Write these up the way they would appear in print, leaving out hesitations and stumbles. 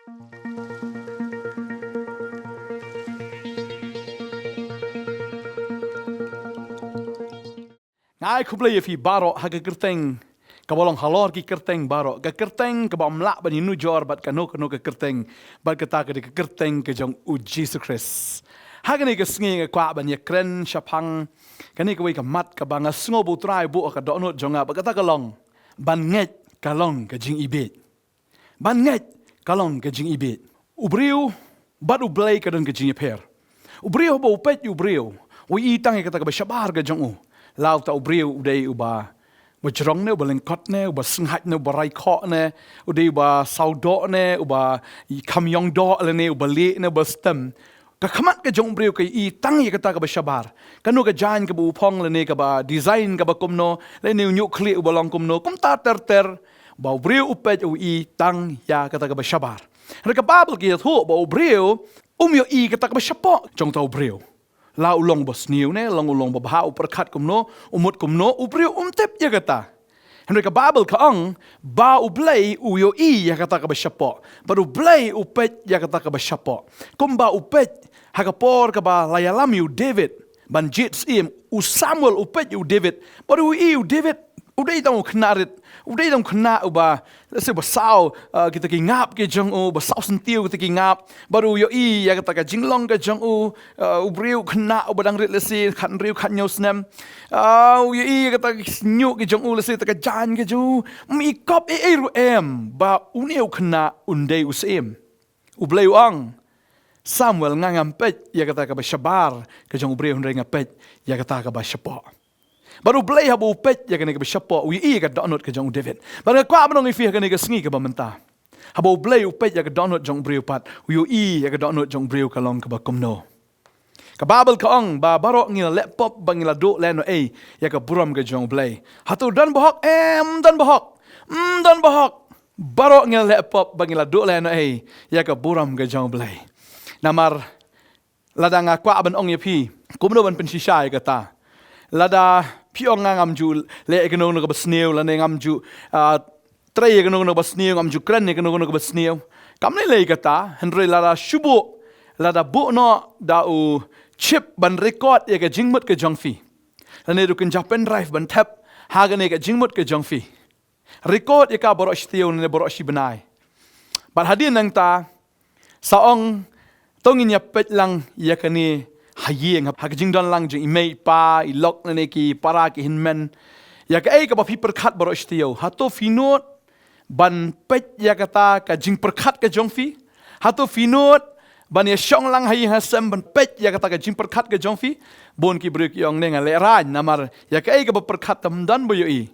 Ngai kublai fi baro haga kerteng kabolong halor ki kerteng baro ga kerteng ka bamla bani nujor bat kano ka kerteng bat kata ka kerteng ke jong u Jesus Christ haga ni ka sngi ka kwa ban ye kren shapang kani ka wei ka mat ka banga sngo bu trai bu ka do no jonga ba kata ka long ban nget ka long ka jing ibet ban nget ka long ka jing ibet ubriu bat u blai ka dong ka jing per ubriu bo pet ubriu wi itang ka ta ka ba shabar ka jong u lau ta ubriu udai uba bajrong ne uba lengkot ne uba senghat ne uba raikok ne udai uba saudok ne uba kamyong dok le ne uba le ne uba stem ka khamat ka jong ubriu ka I tang ye kata ka ba shabar kanu ka jan ka bu pong le ne ka ba design ka ba kumno le ne nyu kli uba long kumno kum ta ter ba ubriu upet u I tang ya kata ka ba shabar re ka babel ki thu ba ubriu yo I kata ka ba shapo jong ta ubriu la ulong bos niu ne long ulong babha uperkat kumno umut kumno ubriu tep ya kata henry ka babel ka ang ba ublay uyo I ya kata ka basyapo baru blay upet ya kata ka basyapo kumba upet hakapor ka ba layalam yu David ban jits im u Samuel upet yu David baru I yu David udai tang knarit udai tang kna uba let's say basau kita ki ngap ke jong u basau sentiu kita ki ngap baru yo I ya kata ka jinglong ka jong u ubriu kna ubadang rit let's say khan riu khan nyos nem yo I kata nyu ki jong u let's say ta ka jan ke ju mi kop ru em ba uneu kna undei usem ublei ang Samuel ngangam pet ya kata ka ba shabar ka jong ubriu hundrei ngapet ya kata ka ba shapo baru blay habu pet ya kene ke besyapo wi I ka donut ke jong David baru kwa manong ifi kene ke sngi ke bamenta habu blay upet ya ke donut jong briu pat wi I ya ke donut jong briu ka long ke bakumno ka babel ka ong ba baro ngila laptop bangila do leno ya ke buram ke jong blay hatu dan bohok dan bohok baro ngila laptop bangila do leno ya ke buram ke jong blay namar ladang kwa ban ong yapi kumno ban pensisai kata lada piong ngam ju le ekono no basneu la ngam ju tre ekono no basneu ngam ju kren ekono no basneu kam le kata henry lada shubu lada bu no da u chip ban record ya ke jingmut ke jongfi la ne du kan japan drive ban tap ha ga ne ke jingmut ke jongfi record ya ka boro shtiu ne boro shi benai ban hadin nang ta saong tongin ya pet lang ya kani hayeng hak jing don lang jing imei pa ilok ne ki para ki hinmen ya ka ka ba fi perkhat baro stio hato finot ban pet ya kata ka jing perkhat ka jongfi hato finot ban ya shong lang hayi hasam ban pet ya kata ka jing perkhat ka jongfi bon ki brek yong ne ngale ran namar ya ka ba perkhat tam dan bo yo I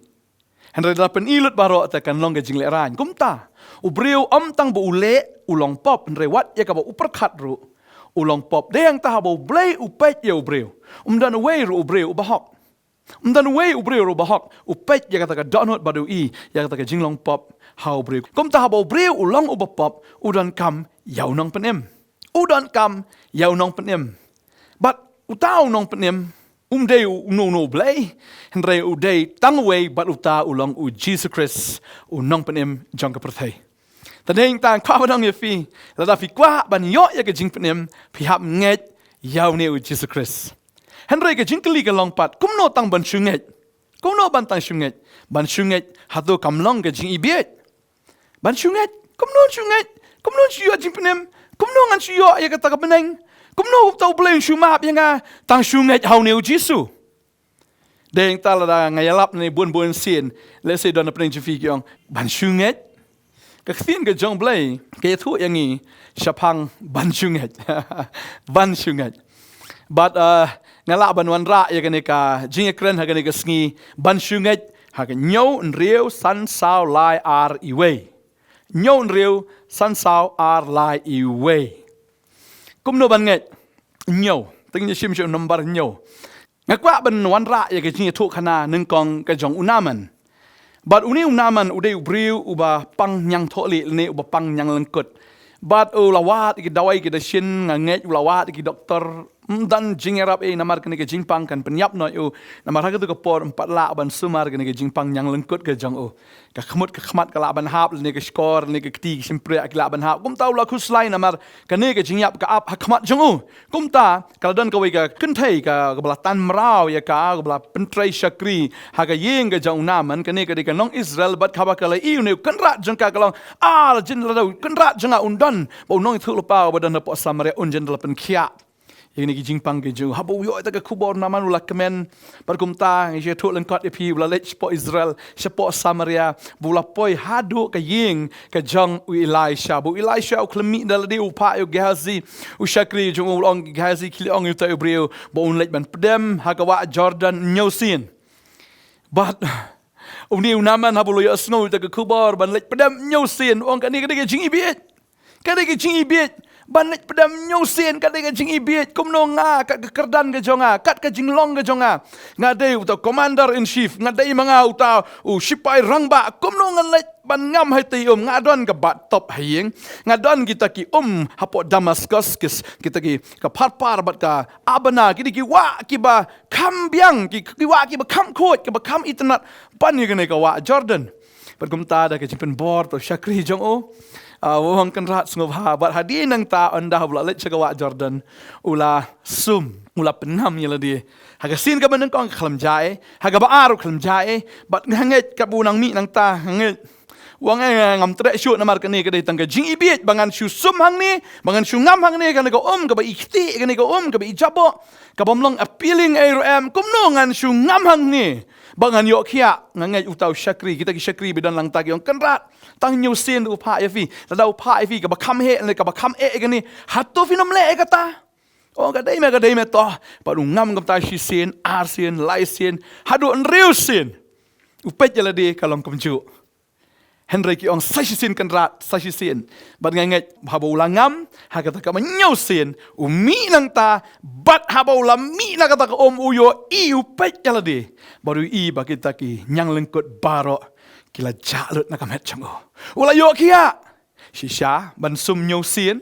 henry dapen ilut baro ta kan long ka jing le ran kumta ubriu tang bo ule ulong pop henry wat ya ka ba uperkhat ru ulong pop de yang tahabo blay upet ya ubreu dan way ru ubreu bahok dan way ubreu ru bahok upet ya kata ka donut badu I ya kata ka jinglong pop how ubreu kom tahabo ubreu ulong ubapop udan kam yau nong penem udan kam yau nong penem but utau nong penem dei no blay henry udei tang way but uta ulong u Jesus Christ nong penem jong ka perthai tadeng tang kwa badang ye fi la fi kwa ban yo ya ke jing penem pi hap nget yau ne u Jesus Christ henry ke jing kli ke long pat kum no tang ban shunget kum no ban tang shunget ban shunget hatu kam long ke jing ibiet ban shunget kum no shio jing penem kum no ngan shio ya ke ta ka beneng kum no tau bleng shumap ya nga tang shunget hau ne u Jesus deng ta la ngayalap ne bun sin let's say don pening fi kyong ban shunget Kaksin ke jong blay ke thu yangi shapang ban shunget ban shunget but ngala ban wan ra ya kane ka jing kren ha kane ka sngi ban shunget ha ka nyo nriu san sao lai ar iwe nyo nriu san sao ar lai iwe kum no ban nget nyo ting ni shim shim number nyo ngakwa ban wan ra ya ka jing thu khana nung kong ka jong unaman but uni naman udai ubriu uba pang nyang tholi ne uba pang nyang lengkut but ulawat ki dawai ki da shin nganget ulawat ki doktor Dan jingerap namar kene ke jingpang kan penyap no u namar ha ke por 4 la ban sumar kene ke jingpang yang lengkut ke jang u ka khmat ka la ban hap ne ke skor ne ke ti simpre ak la ban hap kum tau la khuslai namar kene ke jingyap ka ap ha khmat jang u kum ta kala dan ka we ka kenthai ka bla tan mrao ya ka bla pentrai shakri ha ka yeng ke jang na man kene ke de nong Israel bat khaba ka la iu ne kan rat jang ka kalong jin la kan rat jang undan bo nong thu pa ba dan po Samaria unjen la pen khia ini ki jingpang ke ju habu yo ta ka kubor naman ula kemen perkumta ngi thu lengkot epi ula lech po Israel sepo Samaria bula poi hadu ka ying ka jang u Elisha bu Elisha u klemi dal di upa yo Gehazi u shakri jung ong Gehazi kili ong ta Hebreu bo un lech ban pedem hagawa Jordan nyosin but uni naman habu yo snow ta ka kubor ban lech pedem nyosin ong ka ni ka jing ibit ka ni jing ibit banit pedam nyusin kat ke jing ibit kumno nga kat ke kerdan ke jonga kat ke jinglong ke jonga ngadai uta commander in chief ngadai manga uta sipai rangba kumno ngalet ban ngam hai ti ngadon ke bat top hayeng ngadon kita ki hapo Damascus kita ki ka par bat ka abana ki wa ki ba kambyang ki wa ki ba kam khot ki ba kam itnat pan ni ke wa Jordan perkumta da ke jimpen bor to shakri jong o wong kan rat sungguh bat hadi nang ta anda bula let cagawa Jordan ula ula penam yela di haga sin ka beneng kong khalam jae haga ba aru khalam jae bat nganget ka bunang mi nang ta nganget wang ngam tre shoot namar kani ka dai tang ka jing ibit bangan shu sum hang ni bangan shu ngam hang ni kan ka ka ba ikti kan ka ka ba ijabo ka bomlong appealing am kumno ngan shu ngam hang ni bangan yo khia ngangai utau shakri kita ki shakri bidan lang ta ki ong kanrat tang nyusin upa evi la upa evi ka ba kham he le ka ba kham e gani hatu finom le ka ta o ka dai me to pa ngam ngam ta shi sin ar sin lai sin hadu real sin upet jala de kalong kumju Henry ki ong sashi sin kanrat sashi sin bat ngangai habo langam ha ka ta ka nyusin umi nang ta bat habo la mi na ka ta uyo i upet jala de baru i ba kita ki nyang lengkut baro kila jalut na kamet chango ula yo kia shisha ban sum nyusin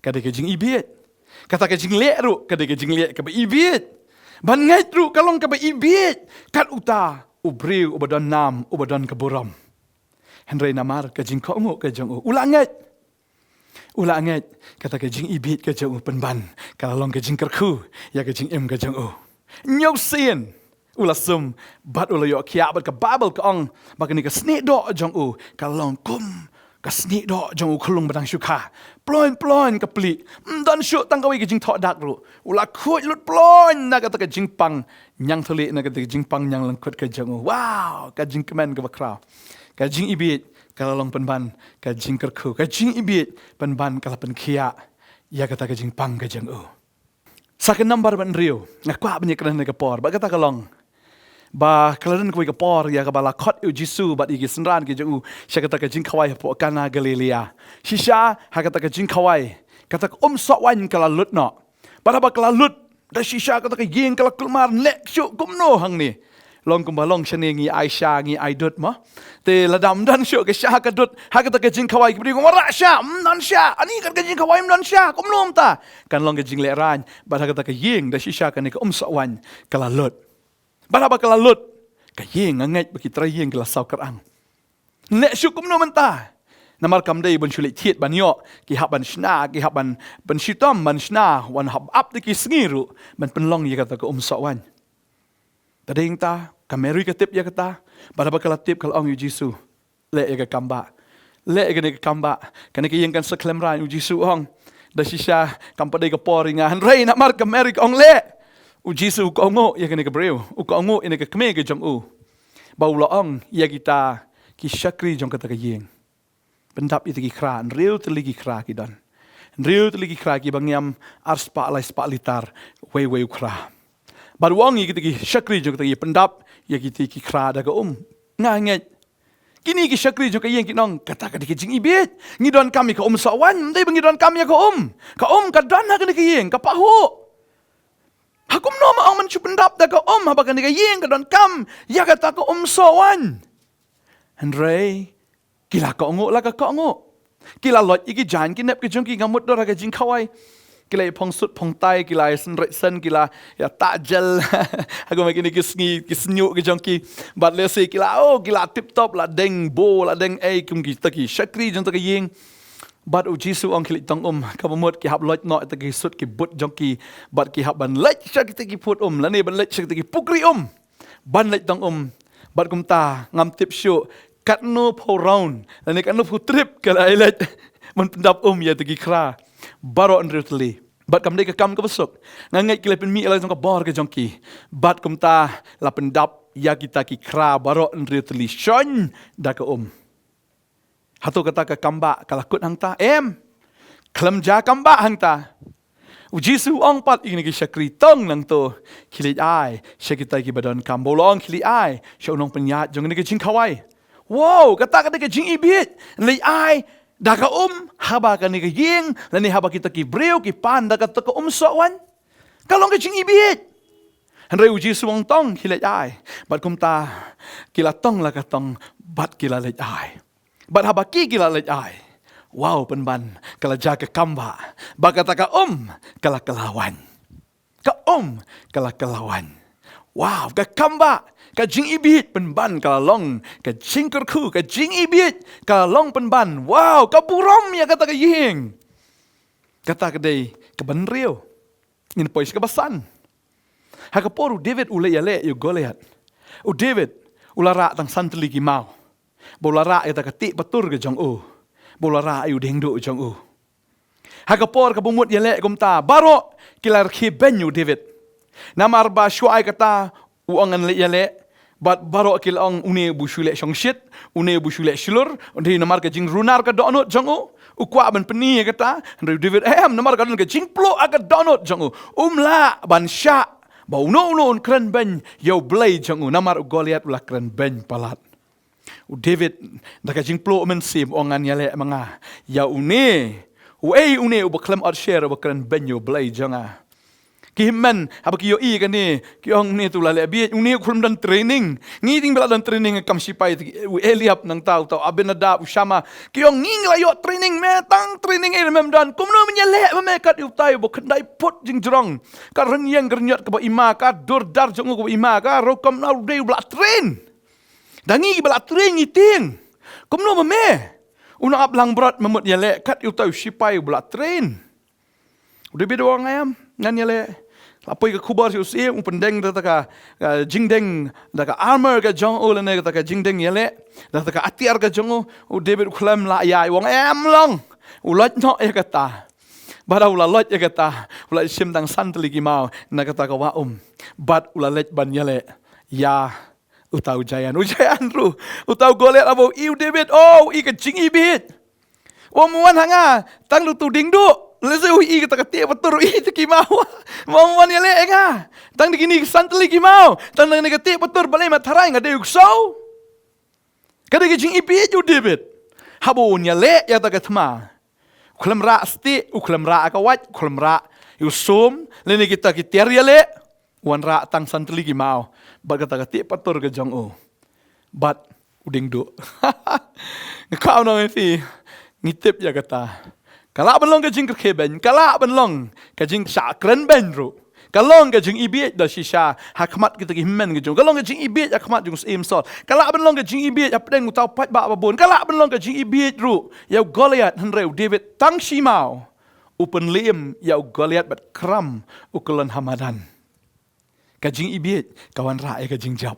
ka de ke jing ibit kata ke jing le ru ka de ke jing le ka ba ibit ban ngai ru kalong ka ba ibit kat uta ubreu ubadan nam ubadan kaburam Henry namar ka jing kongo ka jong ulanget kata ka jing ibit ka jong penban kalong ka jing kerku ya ka jing em ka jong nyusin ulasum bat ula yo kia bat ka babel ka ong bakani ka sni do jong kalong kum ka sni do jong khulung badang syuka ploin ka pli dan syuk tang kawi ka jing thok dak ru ula khut lut ploin na ka jing pang nyang tholi na ka jing pang nyang lengkut ka jong wow ka jing kemen ka bakrau ka jing ibit kalong penban ka jing kerku ka jing ibit penban kala pen kia ya kata ka jing pang ka jong saken number ban rio ngakwa banya kran ka por ba kata kalong ba kaladan ko ka por ya ka bala khot u jisu ba igi senran ki jong sha kata ka jing khawai po kana Galilea shisha ha kata ka jing khawai kata sok wan kala lut no ba kala lut da shisha kata ka yeng kala kulmar lek syu kumno hang ni long kumbalong shane ngi Aisha ngi aidut ma te ladam dan syu ke sha ka dut ha kata ka jing khawai ki ko ra sha nan sha ani kan ka jing khawai nan sha kumnom ta kan long ka jing le ran ba kata ka yeng da shisha ka ni ka sok wan kala lut ba kala lut ka yeng ngai ba ki tra yeng kala saw karang le syu kumnom ta namar kam dei bun shulit thiet ban yo ki hab ban shna ki hab ban shitom ban shna wan hab up ki sngiru ban penlong ye kata ka sok wan tading ta kameri ka tip ya kata pada bakal tip kal ong Jisu le ya kamba le ya ne kamba kan ke yang kan seklem ran Jisu ong da shisha kam padai ka poringa han rei na mar kameri ong le Jisu ko ngo ya ne ka breu ko ngo ine ka kme ke jong baula ong ya kita ki shakri jong kata ka yeng pendap itu ki kran real teligi kra ki dan real teligi kra ki bangyam arspa lai spa litar we kra baruang kita ki shakri jo kita ki pendap ya kita ki kra da ka nganget kini ki shakri jo ka yeng ki nong kata ka ki jing ibit ngidon kami ka sawan ndai bangidon kami ka ka dan ha ka ki yeng ka pahu hakum no ma ang man chu pendap da ka ha ba ka yeng ka don kam ya kata ka sawan Henry kila ka ngo la ka ngo kila lot iki jan ki nep ki jong ki ngamut do ra ka jing khawai kila pong sut pong tai kila sen kila ya tajal aku makin ni kisnyu ke jongki bat lesi kila kila tip top la deng bo la deng kum ki taki shakri jong taki ying bat jisu ong kili tong kabamut ki hab lot no taki sut ki but jongki bat ki hab ban lech shak taki put la ni ban lech shak taki pukri ban lech tong bat kum ta ngam tip shu kat no po round la ni kat no pu trip kala lech man pendap ya taki kra baro andrutli bat kam dei ka kam ka besok ngangai kile pen mi ala jong ka bor ka jongki bat kum ta la pendap ya kita ki kra baro andrutli shon da ka hatu kata ka kamba kala kut hang ta klam ja kamba hang ta Jisu ong pat ini ki syakri tong nang to kili ai syakita ki badan kam bolong kili ai syau nong penyat jong ni ki jing kawai wow kata ka jing ibit li ai dah ka haba ka ni ka ying, lani haba kita ki breu, ki pan, dah ka ka soawan. Kalong ka jing ibit. Henry uji suwang tong, kilat ai. Bat kum ta, kila tong la ka tong, bat kila let ai. Bat haba ki kila let ai. Wow penban, kala jaga kamba. Ba kata ka kala kelawan. Ka kala kelawan. Wow, ka kamba. Ka jing ibit penban ka long ka jing kerku ka jing ibit ka long penban wow ka burom ya kata ka ying kata ka dei ka banrio in pois ka basan ha ka poru David ule ya le yu Goliath David ulara tang santli ki mau bolara ya ta ka ti patur ka jong bolara ayu deng do jong ha ka por ka bumut ya le gumta baro kilar ki benyu David namar ba shuai kata uangan le ya le bat baro akil ang une bushule shongshit une bushule shilur undi namar ka jing runar ka donot jango ukwa ban peni kata Henry David namar ka don ka jing plo aga donot jango umla ban sha bau no kren ben yo blay jango namar Goliath ula kren ben palat David da ka jing plo men sim ongan yale manga ya une ubaklem at share ubakren ben yo blay janga Kiman, apa kiyo kan ni, kiyong ni tu lale biet, uni kulum dan training, ngiting bela dan training kam sipai, Eliab nang tahu Abinadab Ushama, kiyong nging layo training, metang training mem dan, kumno menyelek memekat utai, bukandai put jing jerong, karan yang gernyat ke ima, ka durdar jongu ke ima, ka rokam na udai bela train, dangi bela train ngiting, kumno meme, una ablang berat memut yelek kat utai sipai bela train, udah beda orang ayam, ngan yelek. Apa yang kubar si usia, pendeng dah tak jingdeng, dah armor ke jong oleh dah tak jingdeng yale, dah tak atiar ke jong David klaim la ya, wong long, ulat no ya kata, bara ulat ya kata, ulat sim tang santli kimau, nak kata kawa bat ulat ban yale, ya utau ujayan ru, utau Goliath abo iu David, ke jing ibit, muan hanga, tang lu tu dingdu. Lese ui kata kati betul tu kimau. Mau ya le enga. Tang digini santli kimau. Tang negatif betul balai matarai ngade uksau. Kada gijing ipi ju David. Habun ya le ya ta katma. Uklam ra sti, uklam ra akawat, uklam ra yusum, lene kita kitiar ya le. Wan ra tang santli kimau. Ba kata kati betul ke jong Bat uding do. Kau nang fi ngitip ya kata. Kalak benlong ke jing kerkeben, kalak benlong ke jing sakren benru. Kalong ke jing ibit dah shisha, hakmat kita himen ke jong. Kalong ke jing ibit hakmat jong sim sol. Kalak benlong ke jing ibit apdeng utau pat ba babon. Kalak benlong ke jing ibit ru. Yau Goliath henreu David tang shimau. Upen lim yau Goliath bat kram ukulon hamadan. Ke jing ibit kawan ra ke jing jab.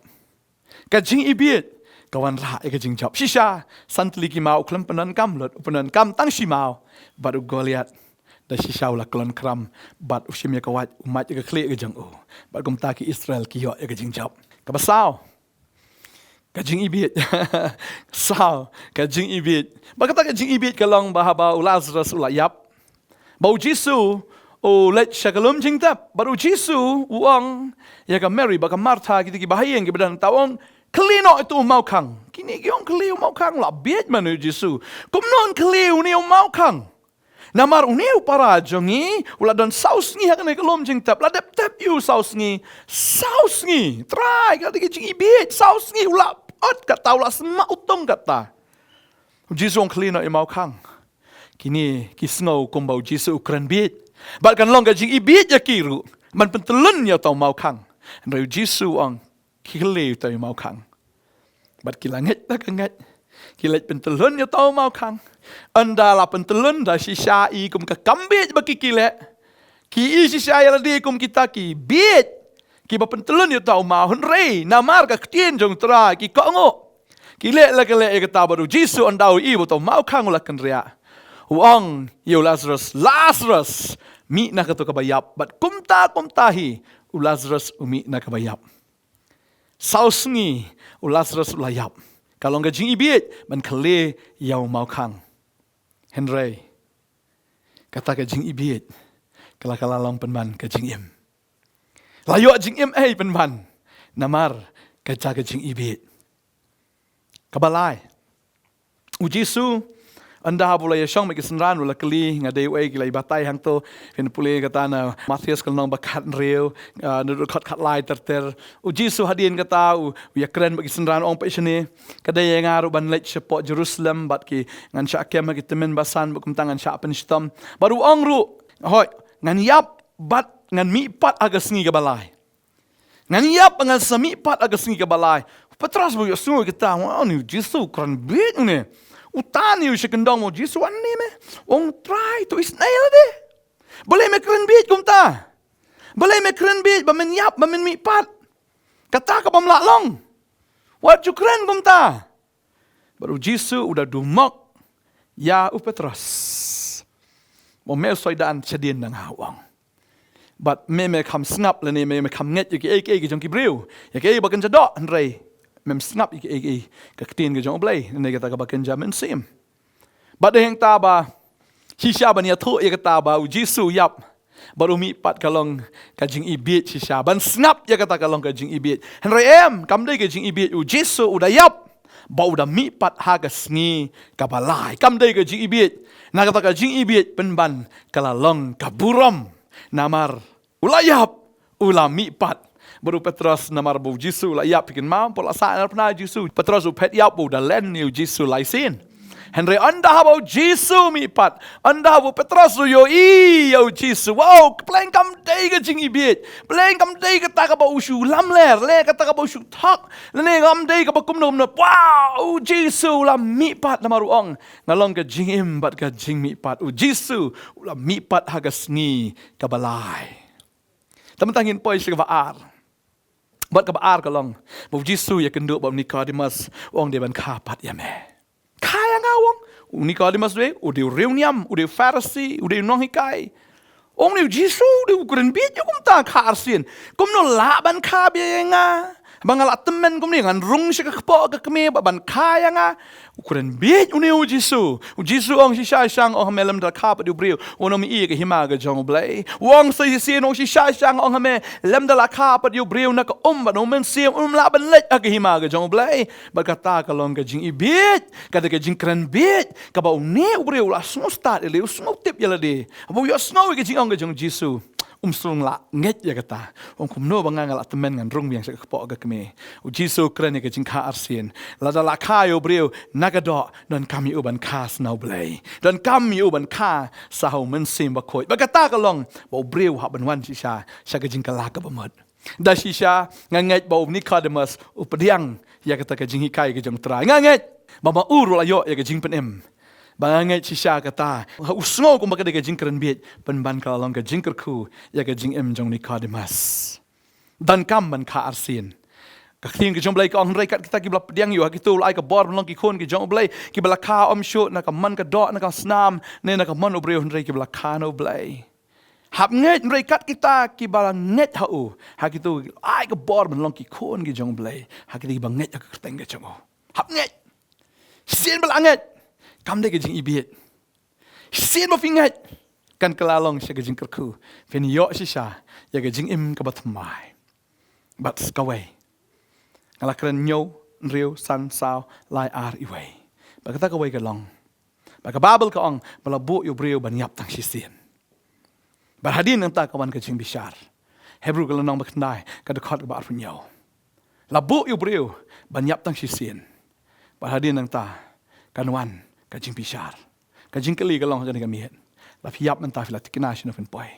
Ke jing ibit kawan ra ke jing jab. Shisha santli ki mau klem penan kam lot, penan kam tang shimau. Baru Goliath dah shisha ulah kelon kram bat usim ya kawat umat ya keklik ke jang bat kum taki Israel kiyo ya ke jing jab kabasau kajing ibit sao kajing ibit ba kata kajing ibit kalong bahaba Lazarus ulah yap bau Jisu let syakalum jing tap baru Jisu uang ya ka Mary ba ka Martha gitu ki bahayeng ki badan tawong kelino itu mau kang kini giong keliu mau kang lah biet manu Jisu kumnon keliu ni mau kang Namar uniu para jongi, ulah don saus ngi hakane kelom jing tap, ladep tap you saus ngi, try kata jing ibit, saus ngi ulah ot kata ulah semak utong kata. Jisu ong kelina imau kang, kini kisngau kumbau Jisu ukran bit, Bat kan long ka jing ibit ya kiru. Man pentelun ya tau mau kang. Rayu Jisu ang kile tau mau kang. Bat kilanget na kangat. Kilat pentelun ya tau mau kang. Anda la pentelun da si syai kum ka kambit baki kilat. Ki si syai la di kum kita ki bit. Ki ba pentelun ya tau mau henrei. Namar ka ketien jong tera ki kongo. Kilat la kile e kata baru Jisu andau ibu tau mau kang la kan ria. Uang yo Lazarus mi na kato kabayap bat kumtahi u Lazarus umi na kabayap. Sausngi u Lazarus ulayap. Kalau nga jing ibit man kale yaw mau kang. Henry kata ka jing ibit kala long penman ka jing im. Layo jing im penman namar ka jing ibit. Kabalai. U Jisu anda pulai syong magi senran ula keli ngadai wei gilai batai hang to fen pulai kata na Matius kalnong bakat reu nudut kat lai terter u Jisu hadin kata u ya keren bagi senran ong paisne kadai yang ngaru ban lech sepok Jerusalem bat ki ngan syakem magi temen basan bukum tangan syak penstom baru ong ru hoi ngan yap bat ngan mi pat agas ngi ke balai ngan yap ngan sami pat agas ngi ke balai Petras bu yosu kita wah ni Jisu keren bit ni Utani u sekendong mo Jisu ani me. Ong try to isnail de. Boleh me keren bit kum ta. Boleh me keren bit ba men yap ba men mi pat. Kata ka bam lak long. Wat ju keren kum ta. Baru Jisu udah dumak ya u Petrus. Mo me soi dan sedien nang hawang. But me kam snap le ne me kam nget ki ek jong ki breu. Ya ke ba kan jadok rei. Mem snap ik ketin ke jong blai ne kata ka baken jamen sim bad heng ta ba shisha ban ya thu ya kata ba u Jisu yap baru mi pat kalong ka jing ibit shisha ban snap ya kata kalong ka jing ibit henry em kam dei ke jing ibit u Jisu udah yap ba udah mi pat ha ka sngi ka balai kam dei ke jing ibit na kata ka jing ibit penban kalalong ka buram namar ulayap ula mi pat baru Petrus namar bu Jisu la yap bikin mam pola sa pernah Jisu Petrus u pet yap bu dalen ni Jisu lai sin Henry anda bu Jisu mi pat anda bu Petrus yo yo Jisu wow pleng kam dei ke jing ibit pleng kam dei ke ta ka bu shu lam ler le ka ta ka bu shu thak le kam dei ka bu kum nom wow Jisu la mi pat namar ong ngalong ke jing im bat ka jing mi pat u Jisu la mi pat hagas ni ka balai teman-teman poi sing vaar Bat ka baar kalong. Bo Jisu ya kenduk ba Nicodemus ong de ban kapat ya me. Kaya ngawong. Nicodemus we u de reuniam, u de Pharisee, u de nong hikai. Ong ni Jisu de keren bit yo kum ta ka arsin. Kum no la ban ka bi nga. Bangala temen kum ni ngan rung sik ka po ka keme ban kaya nga. Ukuran bit uni u Jisu. U Jisu ong si sha sang ong melem da kapat du breu. Ono mi i ka hima ga jong blai. Wong si ong si sha sang ong me lem da la kapat du breu na ka ba no men sim la ban lech ka hima ga jong blai. Ba kata ka long ka jing ibit. Kata ka jing keren bit. Ka ba uni u breu la sngo start ele sngo tip yala de. Ba yo sngo ka jing ong ga jong Jisu. Sung la nget ya kata ong kumno banga ngala temen ngan rung biang sak po ga keme u Jisu kren ke jingka arsin la da la kayo breu nagado don kami uban kas now blay don kami uban ka sa ho men sim ba khoi ba kata ka long bo breu ha ban wan sha ke jingka la ka bamot da shisha nganget bo Nicodemus u pediang ya kata ka jinghi kai ke jong tra nganget ba uru la yo ya ke jing pen em Bangangai shisha kata, usngo kung baka ka jing keren bit, penban ka long ka jing kerku, ya ka jing em jong Nicodemus. Dan kam ban ka arsin. Kakin ki jong blai ka ong rekat kita ki bla pediang yu hakitu lai ka bor long ki khon ki jong blai ki bla ka om shot na ka man ka dot na ka snam ne na ka man obreu hndrei ki bla ka no blai. Hap nget rekat kita ki bala net hau hakitu ai ka bor long ki khon ki jong blai hakitu ki bang net ka teng ka jong. Hap nget. Sin bla nget. Kam de ke jing ibit. Sin mo fingat. Kan kelalong siya ke jing kerku. Fen yo siya ya ke jing im ka batmai. Bat skaway. Ngala keren nyo riu san sao lai ar iway. Bagata ka way ka long. Baga babel ka ong balabu yu briu banyap tang sisin. Barhadin ang ta kawan ka jing bishar. Hebrew ka lanong baknay kadakot ka ba arpun nyo. Labu yu briu banyap tang sisin. Barhadin ang ta kanuan Kajing pisar. Kajing kali kalong ka ni kamihet. la fi yap man ta fi la tikina shino fin poi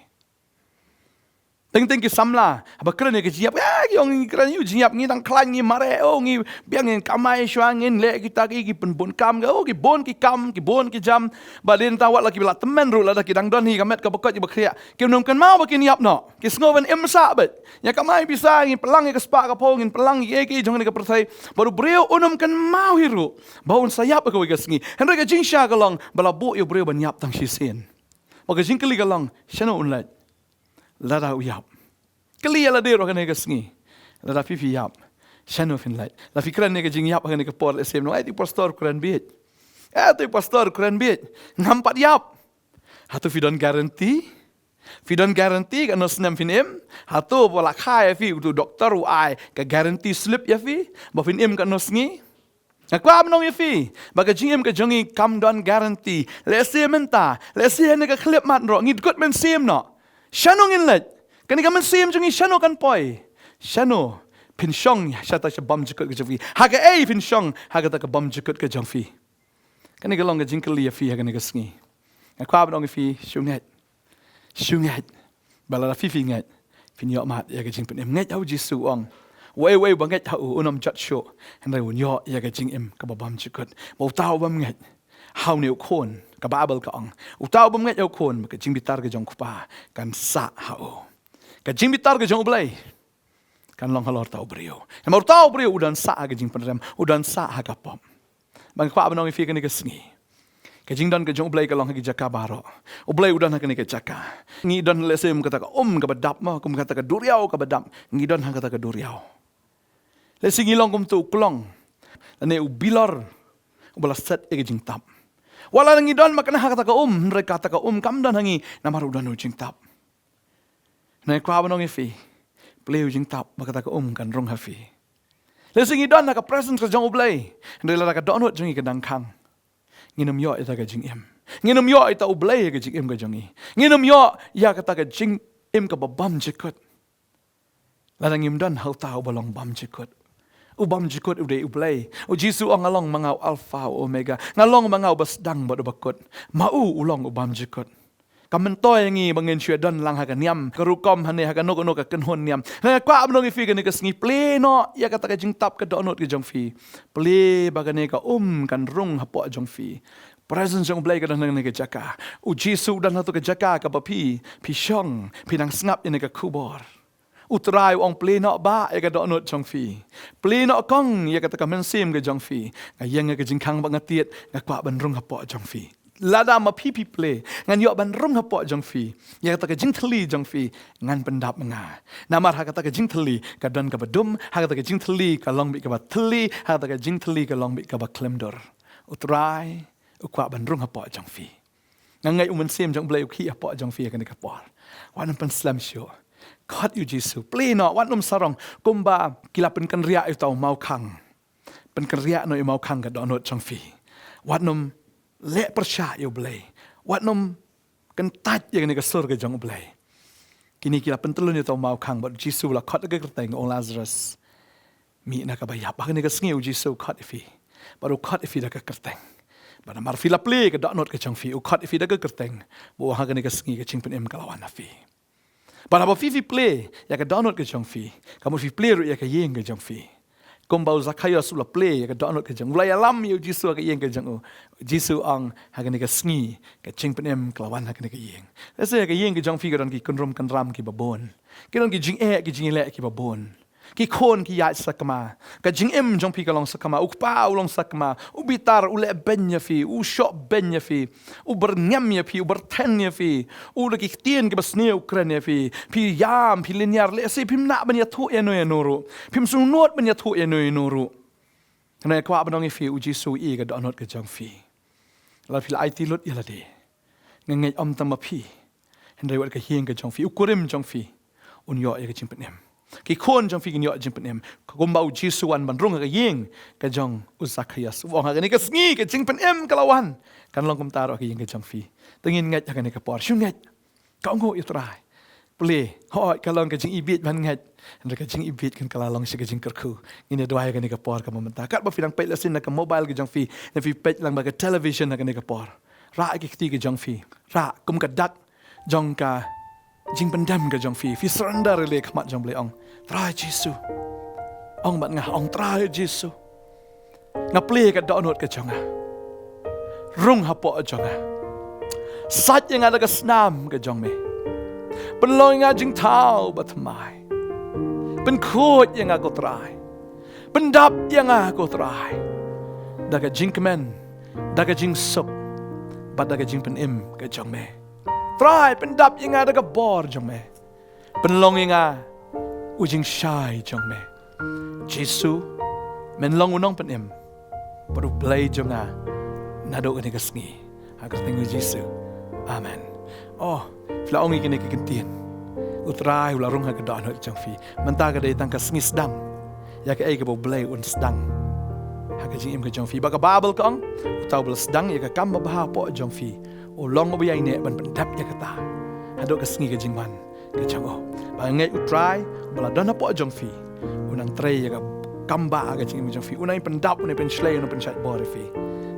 Teng-teng ki samla, apa keren ke jiap, yang keren yu jiap ngi tang klan ngi mare, ngi biang ngi kamai syang ngi le kita ki pun kam ke, ki bon ki kam, ki bon ki jam, badin tawat lagi bila temen ru la ki dang don hi kamet ka bekot ki bekria, ki nom kan mau bakin yap no, ki sngoven imsa bet, ya kamai bisa ngi pelang ngi spa ka po ngi pelang ngi ki jong ni ka pertai, baru brio unom kan mau hiru, baun sayap ka wigas ngi, henry ka jingsha ka long, bala bo yu brio ban yap tang shisen, maka jingkeli ka long, shano unlat. Lada uyap. Kali ala dero kan ega sngi. Lada fifi yap. Shano fin light. La fikran nega jing yap kan ega por le sem no ai ti pastor kuran bit. Ti pastor kuran bit. Nampat yap. Hatu fi don guarantee. Fi don guarantee kan no snem fin em. Hatu bola khai fi tu doktor u ai ka guarantee slip ya fi. Ba fin em kan no sngi. Aku am nong yafi, baga jing em ka jongi kam don guarantee. Le sem menta, le sem nega clip mat ro ngit gut men sem no. Shano inlet. Kan ikaw man siyem jungi shano kan poy. Shano. Pinsyong shata siya bam jikot ka jangfi. Haga pinsyong. Haga ta ka bam jikot ka jangfi. Kan ikaw long ka jingkali ya fi. Haga nika sngi. Nga kwa abang fi. Shungat. Shungat. Balala fi ngat. Finyok mat. Ya ka jingpin em. Ngat hau jisu ong. Way bangat hau. Unam jat syo. Henday unyok. Ya ka jing em. Ka bam jikot. Mau tau bam ngat. Hau ni ukon. Kababal ka ong. Utaw bam ngat ukon. Maka jing bitar ka jang kupa. Kan sa hau. Ka jing bitar ka jang ublay. Kan long halor tau brio. Mau tau brio udan sa ka jing panram. Udan sa ha ka pom. Bang kwa abanong ifi ka ni ka sngi. Ka jing dan ka jang ublay ka long ha ki jaka baro. Ublay udan ha ka ni ka jaka. Ngi dan lesem kata ka ka badap mo. Kum kata ka duriaw ka badap. Ngi dan ha kata ka duriaw. Lesing ilong kum tu uklong. Lane ubilar. Ubala set ka jing tap. Wala nang idon makana kata ka mereka kata ka kam dan hangi namaru dan ujing tap. Na kwa banong ifi. Play ujing tap makata ka kan rong hafi. Lesing idon na ka present ka jong ublay. Ndela ka donot jongi ka dangkang. Nginum yo ita ka jing em. Nginum yo ita ublay ka jing em ka jongi. Nginum yo ya kata ka jing em ka babam jikot. Ladang imdan hau tau balong bam jikot. Ubam jikot uday ublay. O Jisu ang ngalong mga alpha o omega. Ngalong mga basdang bado bakot. Mau ulong ubam jikot. Kamentoy ngi bangin syua don lang haga niam. Karukom hane haga no ka kenhon niam. Kwa abnong ifi ka ni ka sngi pleno. Ya kata ka jing tap ka donot ka jong fi. Ple baga ni ka kan rung hapo jong fi. Presence jong blay ka dan ni ka jaka. O Jisu dan hatu ka jaka ka bapi. Pisyong. Pinang sngap ni ka kubor. Utray ong pleno ba ya ka donot jong fi. Pleno kong ya kata ka mensim ka jong fi. Ngayang ka jingkang bangatiet ngakwa ban rung hapo jong fi. Lada ma pipi play ngan yo ban rung hapo jong fi. Ya kata ka jing thali jong fi ngan pendap nga. Namar ha kata ka jing thali ka dan ka badum, ha kata ka jing thali ka long bi ka ba thali, ha kata ka jing thali ka long bi ka ba klemdor. Utray ukwa ban rung hapo jong fi. Ngangai uman sem jong blay ukhi hapo jong fi ka ni ka por. Wan pan slam show. God you Jisu. Play no wan sarong kumba kilapen kan ria ito mau kang. Pen kan ria no mau kang ka donot jong fi. Wan le persya yo blay. Wan kan tat yang ni ka surga jong blay. Kini kilapen telun ito mau kang but Jisu la kot ka kerteng ong Lazarus. Mi na ka bayap. Bakit ni ka sngi Jisu kot ifi. Baru kot ifi da ka kerteng. Bana mar fila play ka donot ka jong fi. U kot ifi da ka kerteng. Buah ka ni ka sngi ka chingpen em kalawan na fi. Pada apa fi play ya ka download ke jong fi. Kamu fi play ru ya ka yeng ke jong fi. Kumbau Zakayos ula play ya ka download ke jong. Ulai alam yu Jisu ka yeng ke jong. Jisu ang hagan ka sngi ka chingpen em kelawan hagan ka yeng. Lesa ya ka yeng ke jong fi ka don ki kunrum kan ram ki babon. Ki don ki jing ki jing le ki babon. Ki kon ki ya sakama. Ka jing em jong pi ka long sakama. Ukpa ulong sakama. Ubitar ule benya fi. U shop benya fi. U bernyam ya fi. U berten ya fi. U lagi tien ki basne ukren ya fi. Pi yam pi linear le si pim nak benya tu ya no ya nuru. Pim sunut benya tu ya no ya nuru. Kana kwa abanong fi u Jisu I ka donot ka jong fi. La fil IT lut ya la de. Ngai om tam pi. Hendai wat ka hieng ka jong fi. U kurim jong fi. Un yo ya ka chimpen em. Ki kon jong fi ginyo jimpen em. Kumbau Jisu wan bandrung ka yeng ka jong Zakayas. Wong ka ni ka sngi ka jingpen em kalawan. Kan long kum taro ka yeng ka jong fi. Tengin ngat ka ni ka por. Syu ngat. Ka ngo itrai. Play. Ho ka long ka jing ibit ban ngat. Anda ka jing ibit kan kala long si ka jing kerku. Ini doa ka ni ka por ka mamenta. Kat ba filang pait lasin na ka mobile ka jong fi. Na fi pait lang ba ka television na ka ni ka por. ra cái ti cái jong phi ra kum ka dak jong ka jing pendam ka jong phi surrender le khamat jong ble ong trai Jesu ong bat nga ong trai Jesu nga ple ka do not ka jong rung hapo jong sat yang ada ka snam ka jong me pen loi nga jing thao bat mai pen khot yang aku trai pen dap yang aku trai daga jing kemen daga jing sup bat daga jing pen im ka jong me try pen dap yang ada ka bor jong me pen long yang ujing shai jong me Jesu men long unong pen im baru play jong nado ni ka sngi agar tengu Jesu amen oh fla ongi kini kintien utrai ula rung ha ka dan jong fi menta ka dai tang ka sngi sedang ya ka ai ka bo play un sedang haka jing im ka jong fi ba ka babel kong utau bel sedang ya ka kam ba po jong fi o long ba yai ne ban pendap ya kata hado ka sngi ka jing man ka jong o ba ngai utrai bala dana po jong fi unang tray ya ka kamba ka jing im jong fi unai pendap unai pen slay unai pen chat bor fi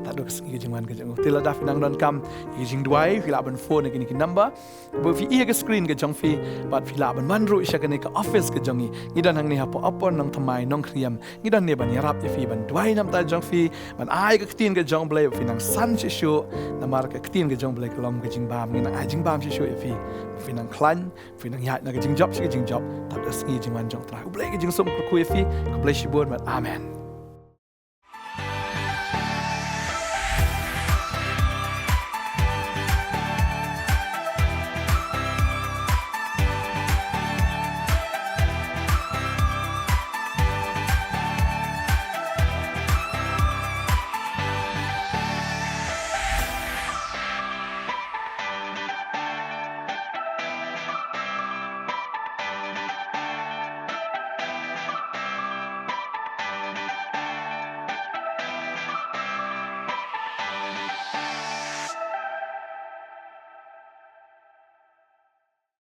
tak ada kesini kejangan kejang. Tila dah finang don kam kejing duai fila ban phone kini number. Bo fi iya ke screen kejang fi bat fila ban manru isya kini ke office kejangi. Ngidan hang ni hapo apon nang thamai nong kriam. Ngidan ni ban yarap ya fi ban duai nam ta jang fi ban ai ke ketin kejang blai finang san si shu namar ke ketin kejang blai kelom kejing bam ngi nang ai jing bam si shu ya fi. Finang klan finang yat na kejing job si kejing job. Tak ada sengi jing wan jong tra. Blai kejing som ku ya fi. Ku blai shi bon mat amen.